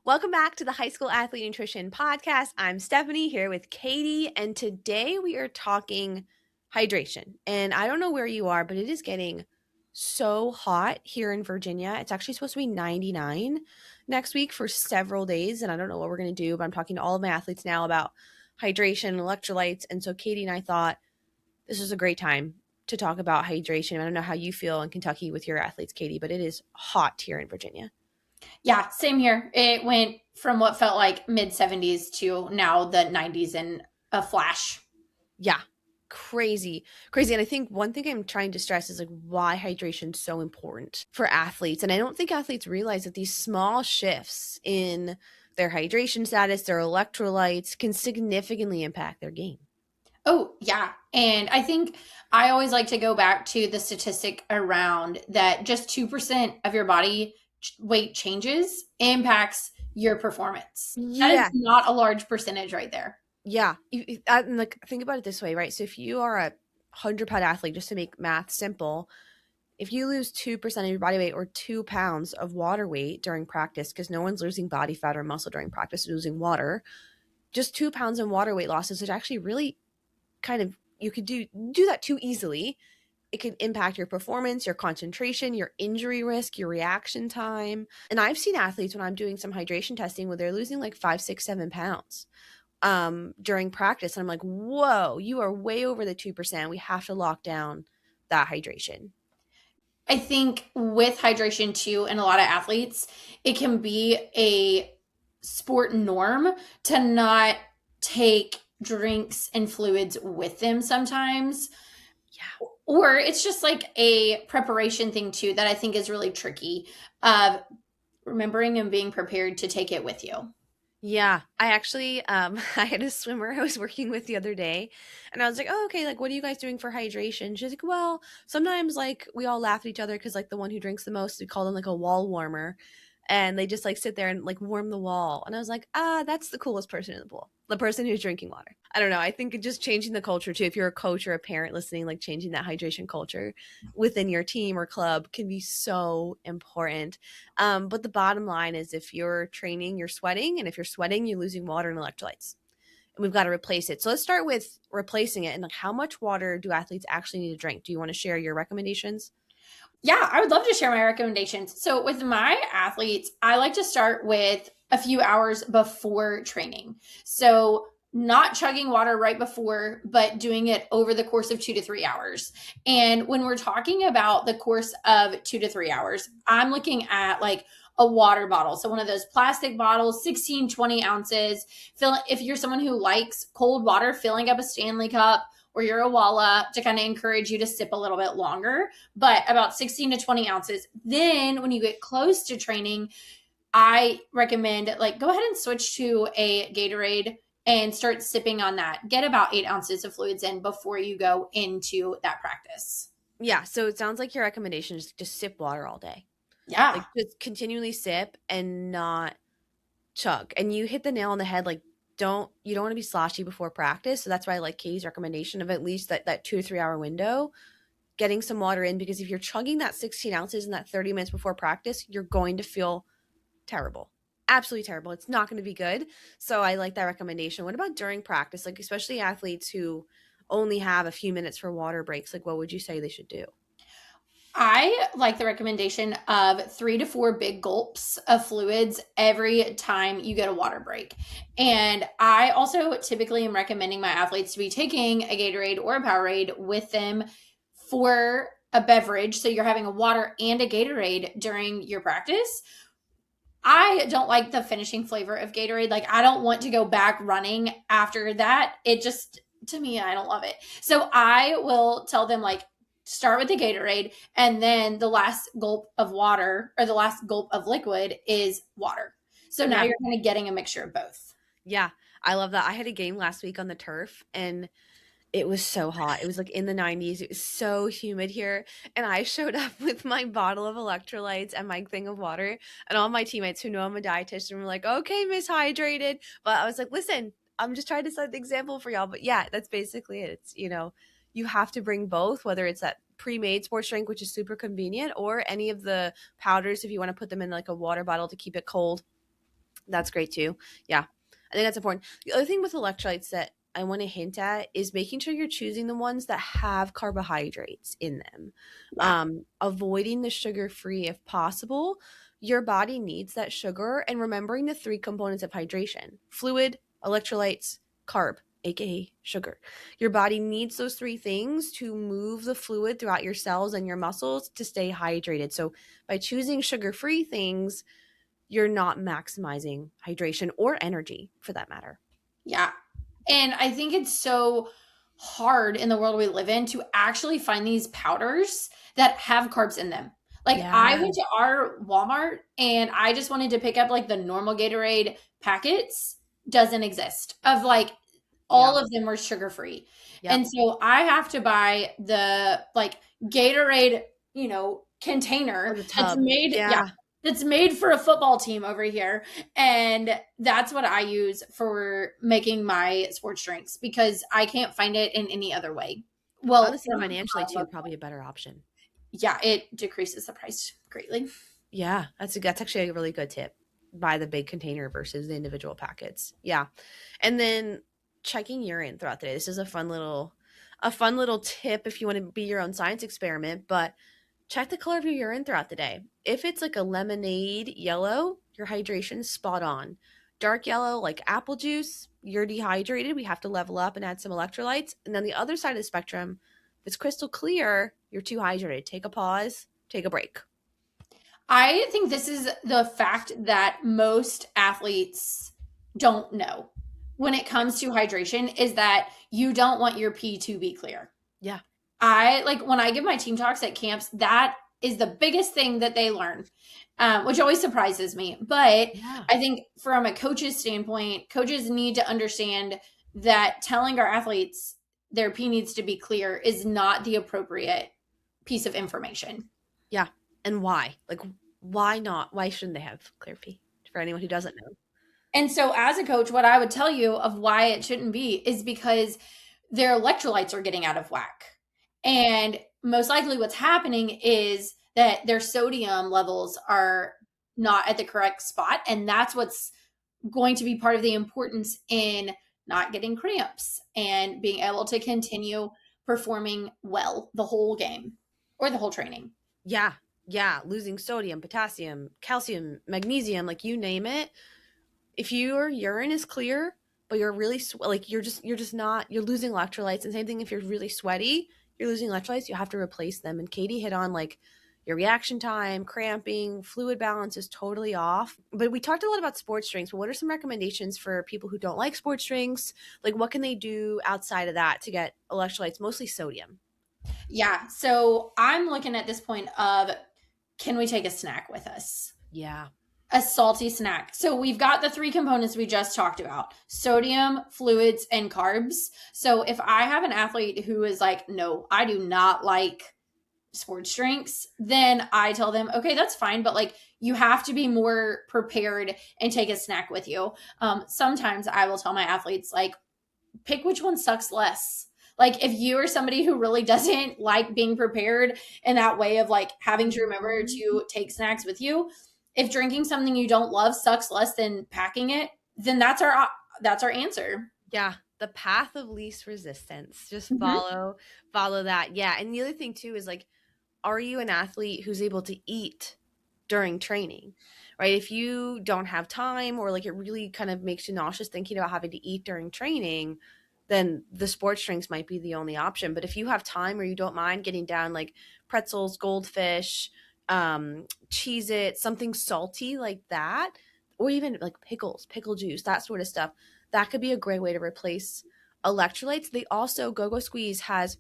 Welcome back to the High School Athlete Nutrition Podcast. I'm Stephanie here with Katie, and today we are talking hydration. And I don't know where you are, but it is getting so hot here in Virginia. It's actually supposed to be 99 next week for several days, and I don't know what we're going to do, but I'm talking to all of my athletes now about hydration and electrolytes. And so Katie and I thought this is a great time to talk about hydration. I don't know how you feel in Kentucky with your athletes, Katie, but it is hot here in Virginia. Yeah, same here. It went from what felt like mid 70s to now the 90s in a flash. Yeah. Crazy. And I think one thing I'm trying to stress is like why hydration is so important for athletes. And I don't think athletes realize that these small shifts in their hydration status, their electrolytes can significantly impact their game. Oh, yeah. And I think I always like to go back to the statistic around that just 2% of your body weight changes impacts your performance. That is Yeah. not a large percentage right there. Yeah. And like think about it this way, right? So if you are a 100-pound athlete, just to make math simple, if you lose 2% of your body weight or 2 pounds of water weight during practice, because no one's losing body fat or muscle during practice, losing water, just 2 pounds in water weight losses is actually really kind of, you could do that too easily. It could impact your performance, your concentration, your injury risk, your reaction time. And I've seen athletes when I'm doing some hydration testing where they're losing like 5, 6, 7 pounds during practice. And I'm like, whoa, you are way over the 2%. We have to lock down that hydration. I think with hydration too, and a lot of athletes, it can be a sport norm to not take drinks and fluids with them sometimes. Yeah. Or it's just like a preparation thing too that I think is really tricky of remembering and being prepared to take it with you. Yeah, I actually I had a swimmer I was working with the other day, and I was like, "Oh, okay, like what are you guys doing for hydration?" She's like, "Well, sometimes like we all laugh at each other cuz like the one who drinks the most, we call them like a wall warmer." And they just like sit there and like warm the wall. And I was like, that's the coolest person in the pool. The person who's drinking water. I don't know. I think just changing the culture too. If you're a coach or a parent listening, like changing that hydration culture within your team or club can be so important. But the bottom line is if you're training, you're sweating. And if you're sweating, you're losing water and electrolytes. And we've got to replace it. So let's start with replacing it. And like, how much water do athletes actually need to drink? Do you want to share your recommendations? Yeah, I would love to share my recommendations. So, with my athletes, I like to start with a few hours before training. So, not chugging water right before, but doing it over the course of 2 to 3 hours. And when we're talking about the course of 2 to 3 hours, I'm looking at like a water bottle. So, one of those plastic bottles, 16, 20 ounces. If you're someone who likes cold water, filling up a Stanley cup or your Awala to kind of encourage you to sip a little bit longer, but about 16 to 20 ounces. Then when you get close to training, I recommend like go ahead and switch to a Gatorade and start sipping on that. Get about 8 ounces of fluids in before you go into that practice. Yeah. So it sounds like your recommendation is just sip water all day. Yeah. Like just continually sip and not chug. And you hit the nail on the head. Like you don't want to be sloshy before practice. So that's why I like Katie's recommendation of at least that 2 to 3 hour window, getting some water in, because if you're chugging that 16 ounces in that 30 minutes before practice, you're going to feel terrible. Absolutely terrible. It's not going to be good. So I like that recommendation. What about during practice? Like especially athletes who only have a few minutes for water breaks, like what would you say they should do? I like the recommendation of 3 to 4 big gulps of fluids every time you get a water break. And I also typically am recommending my athletes to be taking a Gatorade or a Powerade with them for a beverage. So you're having a water and a Gatorade during your practice. I don't like the finishing flavor of Gatorade. Like, I don't want to go back running after that. It just, to me, I don't love it. So I will tell them, like, start with the Gatorade, and then the last gulp of water or the last gulp of liquid is water. So now Yeah. you're kind of getting a mixture of both. Yeah. I love that. I had a game last week on the turf and it was so hot. It was like in the 90s. It was so humid here. And I showed up with my bottle of electrolytes and my thing of water. And all my teammates who know I'm a dietitian were like, okay, Miss Hydrated. But I was like, listen, I'm just trying to set the example for y'all. But yeah, that's basically it. It's, you have to bring both, whether it's that pre-made sports drink, which is super convenient, or any of the powders if you want to put them in like a water bottle to keep it cold. That's great too. Yeah. I think that's important. The other thing with electrolytes that I want to hint at is making sure you're choosing the ones that have carbohydrates in them. Yeah. Avoiding the sugar free if possible. Your body needs that sugar, and remembering the three components of hydration: fluid, electrolytes, carb, aka sugar. Your body needs those three things to move the fluid throughout your cells and your muscles to stay hydrated. So by choosing sugar free things, you're not maximizing hydration or energy for that matter. Yeah. And I think it's so hard in the world we live in to actually find these powders that have carbs in them. Like I Yeah. went to our Walmart and I just wanted to pick up like the normal Gatorade packets. Doesn't exist. Of like Yeah. all of them were sugar free. Yep. And so I have to buy the like Gatorade, Or container the that's tub. made, yeah, Yeah. that's made for a football team over here. And that's what I use for making my sports drinks because I can't find it in any other way. Well, Honestly, financially too, probably a better option. yeah, it decreases the price greatly. Yeah, that's actually a really good tip. Buy the big container versus the individual packets. Yeah. And then checking urine throughout the day. This is a fun little tip if you want to be your own science experiment, but check the color of your urine throughout the day. If it's like a lemonade yellow, your hydration's spot on. Dark yellow, like apple juice, you're dehydrated. We have to level up and add some electrolytes. And then the other side of the spectrum, if it's crystal clear, you're too hydrated. Take a pause, take a break. I think this is the fact that most athletes don't know when it comes to hydration is that you don't want your pee to be clear. Yeah. I like when I give my team talks at camps, that is the biggest thing that they learn, which always surprises me. But Yeah. I think from a coach's standpoint, coaches need to understand that telling our athletes their pee needs to be clear is not the appropriate piece of information. Yeah. And why? Like, why not? Why shouldn't they have clear pee? For anyone who doesn't know. And so, as a coach, what I would tell you of why it shouldn't be is because their electrolytes are getting out of whack. And most likely, what's happening is that their sodium levels are not at the correct spot. And that's what's going to be part of the importance in not getting cramps and being able to continue performing well the whole game or the whole training. Yeah. Yeah. Losing sodium, potassium, calcium, magnesium, like you name it. If your urine is clear, but you're really like you're just not you're losing electrolytes. And same thing if you're really sweaty, you're losing electrolytes. You have to replace them. And Katie hit on like your reaction time, cramping, fluid balance is totally off. But we talked a lot about sports drinks. But what are some recommendations for people who don't like sports drinks? Like what can they do outside of that to get electrolytes, mostly sodium? Yeah. So I'm looking at this point of can we take a snack with us? Yeah. A salty snack. So we've got the three components we just talked about: sodium, fluids, and carbs. So if I have an athlete who is like, no, I do not like sports drinks, then I tell them, okay, that's fine, but like you have to be more prepared and take a snack with you. Sometimes I will tell my athletes, like, pick which one sucks less. Like if you are somebody who really doesn't like being prepared in that way of like having to remember Mhm. to take snacks with you, if drinking something you don't love sucks less than packing it, then that's our answer. Yeah, the path of least resistance. Just Mhm. follow that. Yeah, and the other thing too is like, are you an athlete who's able to eat during training? Right? If you don't have time or like it really kind of makes you nauseous thinking about having to eat during training, then the sports drinks might be the only option. But if you have time or you don't mind getting down like pretzels, goldfish, cheese it, something salty like that, or even like pickles, pickle juice, that sort of stuff, that could be a great way to replace electrolytes. They also, Go Squeeze has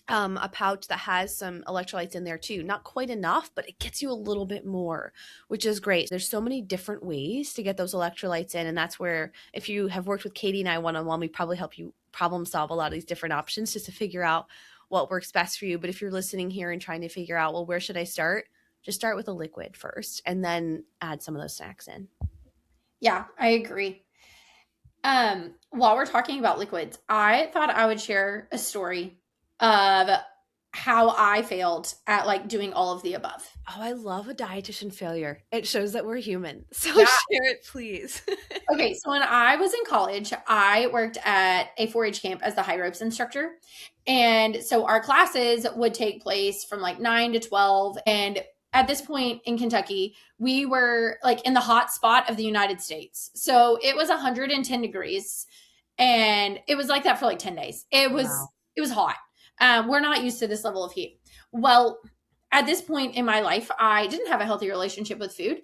a pouch that has some electrolytes in there too. Not quite enough, but it gets you a little bit more, which is great. There's so many different ways to get those electrolytes in. And that's where, if you have worked with Katie and I one on one, we probably help you problem solve a lot of these different options just to figure out what works best for you. But if you're listening here and trying to figure out, well, where should I start? Just start with a liquid first and then add some of those snacks in. Yeah, I agree. While we're talking about liquids, I thought I would share a story of how I failed at like doing all of the above. Oh, I love a dietitian failure. It shows that we're human. So Yeah. share it, please. Okay, so when I was in college, I worked at a 4-H camp as the high ropes instructor. And so our classes would take place from like 9 to 12. And at this point in Kentucky, we were like in the hot spot of the United States. So it was 110 degrees and it was like that for like 10 days. Wow. It was hot. We're not used to this level of heat. Well, at this point in my life, I didn't have a healthy relationship with food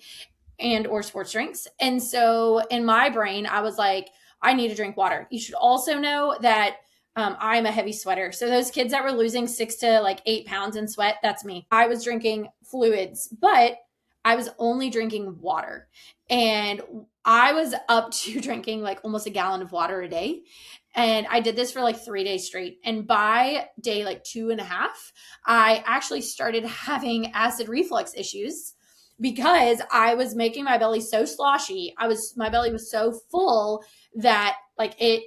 and or sports drinks. And so in my brain, I was like, I need to drink water. You should also know that I'm a heavy sweater. So those kids that were losing 6 to like 8 pounds in sweat, that's me. I was drinking fluids, but I was only drinking water. And I was up to drinking like almost a gallon of water a day. And I did this for like 3 days straight. And by day like 2.5, I actually started having acid reflux issues because I was making my belly so sloshy. My belly was so full that like it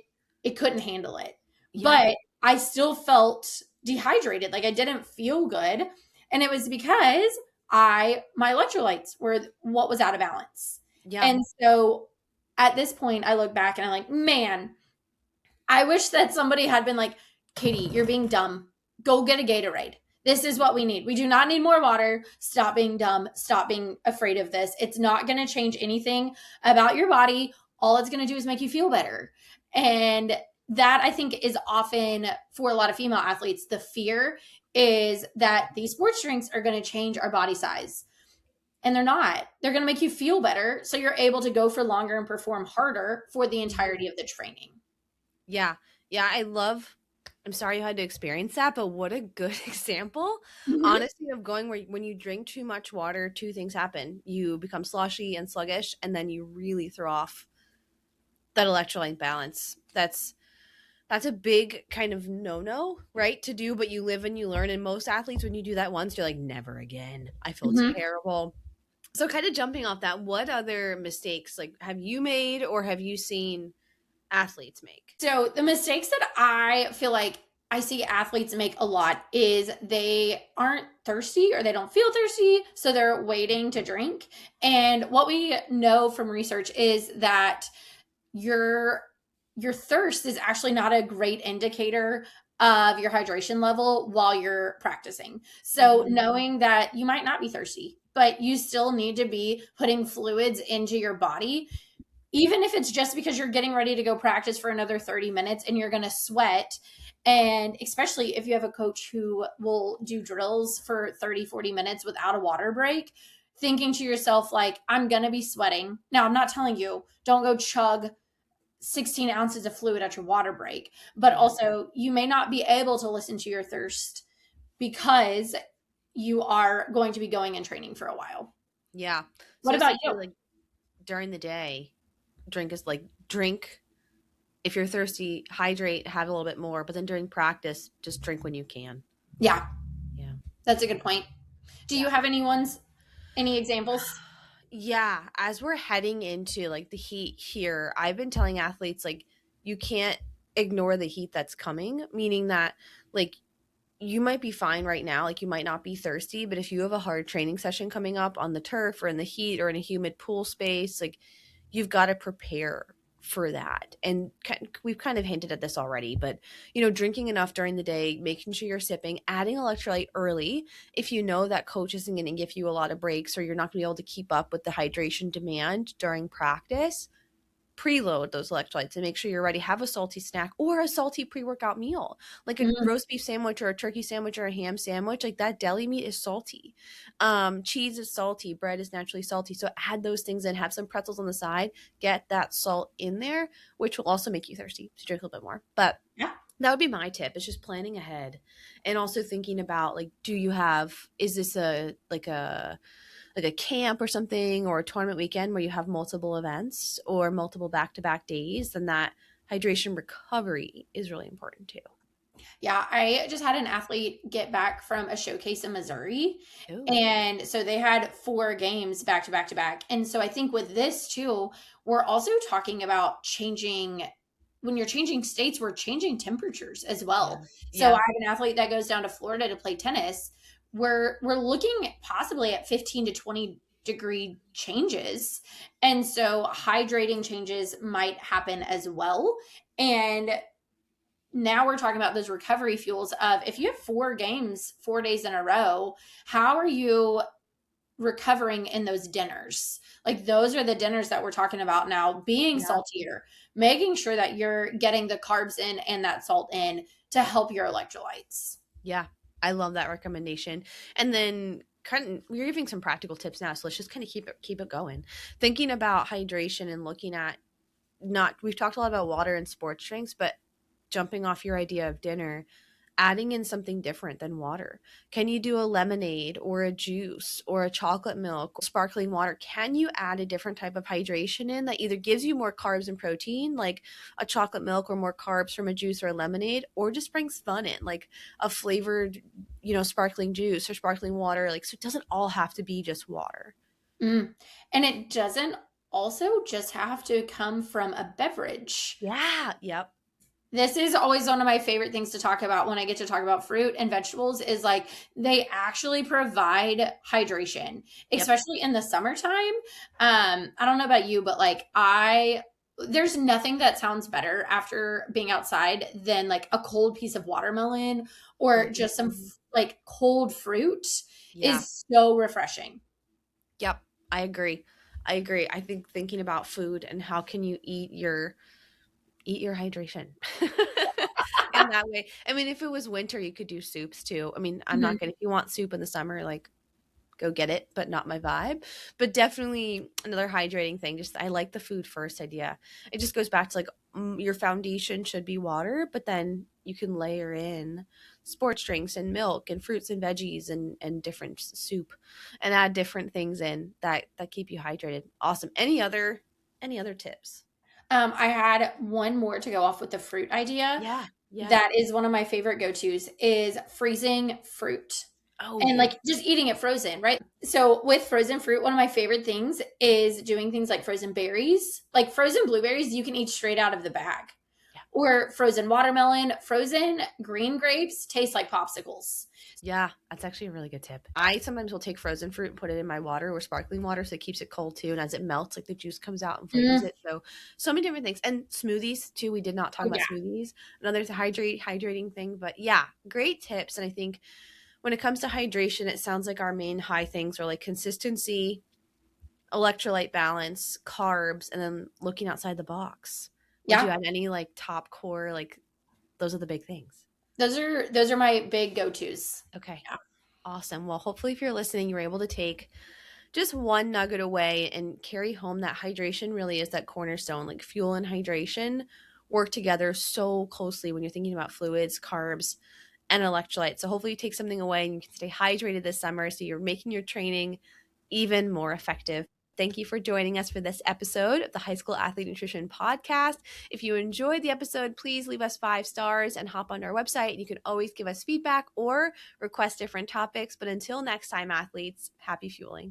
couldn't handle it. Yeah. But I still felt dehydrated. Like I didn't feel good. And it was because my electrolytes were what was out of balance. Yeah. And so at this point I look back and I'm like, man, I wish that somebody had been like, Katie, you're being dumb. Go get a Gatorade. This is what we need. We do not need more water. Stop being dumb. Stop being afraid of this. It's not going to change anything about your body. All it's going to do is make you feel better. And that I think is often for a lot of female athletes, the fear is that these sports drinks are going to change our body size. And they're not. They're going to make you feel better. So you're able to go for longer and perform harder for the entirety of the training. Yeah. Yeah. I'm sorry you had to experience that, but what a good example, Mm-hmm. honestly, of going where when you drink too much water, two things happen. You become sloshy and sluggish, and then you really throw off that electrolyte balance. That's a big kind of no-no, right, to do, but you live and you learn. And most athletes, when you do that once, you're like, never again. I feel Mm-hmm. terrible. So kind of jumping off that, what other mistakes like have you made or have you seen athletes make? So the mistakes that I feel like I see athletes make a lot is they aren't thirsty or they don't feel thirsty, so they're waiting to drink. And what we know from research is that your your thirst is actually not a great indicator of your hydration level while you're practicing. So Mhm. knowing that you might not be thirsty, but you still need to be putting fluids into your body even if it's just because you're getting ready to go practice for another 30 minutes and you're going to sweat. And especially if you have a coach who will do drills for 30, 40 minutes without a water break, thinking to yourself, like, I'm going to be sweating. Now, I'm not telling you, don't go chug 16 ounces of fluid at your water break, but Yeah. also you may not be able to listen to your thirst because you are going to be going and training for a while. Yeah. So What about essentially you? like during the day, drink if you're thirsty, hydrate, have a little bit more, but then during practice, just drink when you can. Yeah, Yeah. that's a good point. Do Yeah. you have any examples? Yeah, as we're heading into like the heat here, I've been telling athletes like you can't ignore the heat that's coming, meaning that like you might be fine right now, like you might not be thirsty, but if you have a hard training session coming up on the turf or in the heat or in a humid pool space, like you've got to prepare for that. And we've kind of hinted at this already, but drinking enough during the day, making sure you're sipping, adding electrolyte early if you know that coach isn't going to give you a lot of breaks or you're not going to be able to keep up with the hydration demand during practice. Preload those electrolytes and make sure you're ready. Have a salty snack or a salty pre-workout meal, like a Mm, roast beef sandwich or a turkey sandwich or a ham sandwich. Like that deli meat is salty. Cheese is salty. Bread is naturally salty. So add those things in. Have some pretzels on the side. Get that salt in there, which will also make you thirsty to drink a little bit more. But yeah, that would be my tip. It's just planning ahead and also thinking about like, is this a camp or something or a tournament weekend where you have multiple events or multiple back-to-back days, then that hydration recovery is really important too. yeah. I just had an athlete get back from a showcase in Missouri. Oh, And so they had 4 games back to back to back. And so I think with this too, we're also talking about changing when you're changing states, we're changing temperatures as Yeah. well. So I Yeah. have an athlete that goes down to Florida to play tennis. We're looking possibly at 15 to 20-degree changes. And so hydrating changes might happen as well. And now we're talking about those recovery fuels of if you have 4 games 4 days in a row, how are you recovering in those dinners? Like those are the dinners that we're talking about now, being Yeah. saltier, making sure that you're getting the carbs in and that salt in to help your electrolytes. Yeah. I love that recommendation. And then we're giving some practical tips now, so let's just kind of keep it going. Thinking about hydration and looking at, not we've talked a lot about water and sports drinks, but jumping off your idea of dinner, adding in something different than water. Can you do a lemonade or a juice or a chocolate milk or sparkling water? Can you add a different type of hydration in that either gives you more carbs and protein, like a chocolate milk, or more carbs from a juice or a lemonade, or just brings fun in, like a flavored, sparkling juice or sparkling water? Like, so it doesn't all have to be just water. Mm. And it doesn't also just have to come from a beverage. Yeah. Yep. This is always one of my favorite things to talk about when I get to talk about fruit and vegetables is like they actually provide hydration, Yep. especially in the summertime. I don't know about you, but like I there's nothing that sounds better after being outside than like a cold piece of watermelon or just some Mhm. like cold fruit Yeah. is so refreshing. Yep. I agree. I agree. I think thinking about food and how can you eat your hydration in that way. I mean, if it was winter, you could do soups too. I mean, I'm not Mhm. gonna, if you want soup in the summer, like, go get it, but not my vibe. But definitely another hydrating thing. Just, I like the food first idea. It just goes back to like, your foundation should be water, but then you can layer in sports drinks and milk and fruits and veggies and different soup, and add different things in that keep you hydrated. Awesome. Any other tips? I had one more to go off with the fruit idea. Yeah. Yeah. That is one of my favorite go-tos is freezing fruit Oh and yeah. like just eating it frozen, right? So with frozen fruit, one of my favorite things is doing things like frozen berries, like frozen blueberries you can eat straight out of the bag, Yeah. or frozen watermelon, frozen green grapes taste like popsicles. Yeah, that's actually a really good tip. I sometimes will take frozen fruit and put it in my water or sparkling water so it keeps it cold too. And as it melts, like the juice comes out and flavors Mm, it. So many different things. And smoothies too. We did not talk oh about yeah. smoothies. Another hydrating thing. But yeah, great tips. And I think when it comes to hydration, it sounds like our main high things are like consistency, electrolyte balance, carbs, and then looking outside the box. Would you Yeah. add any like top core, like those are the big things? Those are my big go-tos. Okay. Yeah. Awesome. Well, hopefully, if you're listening, you're able to take just one nugget away and carry home that hydration really is that cornerstone. Like fuel and hydration work together so closely when you're thinking about fluids, carbs, and electrolytes. So hopefully you take something away and you can stay hydrated this summer so you're making your training even more effective. Thank you for joining us for this episode of the High School Athlete Nutrition Podcast. If you enjoyed the episode, please leave us 5 stars and hop onto our website. You can always give us feedback or request different topics. But until next time, athletes, happy fueling.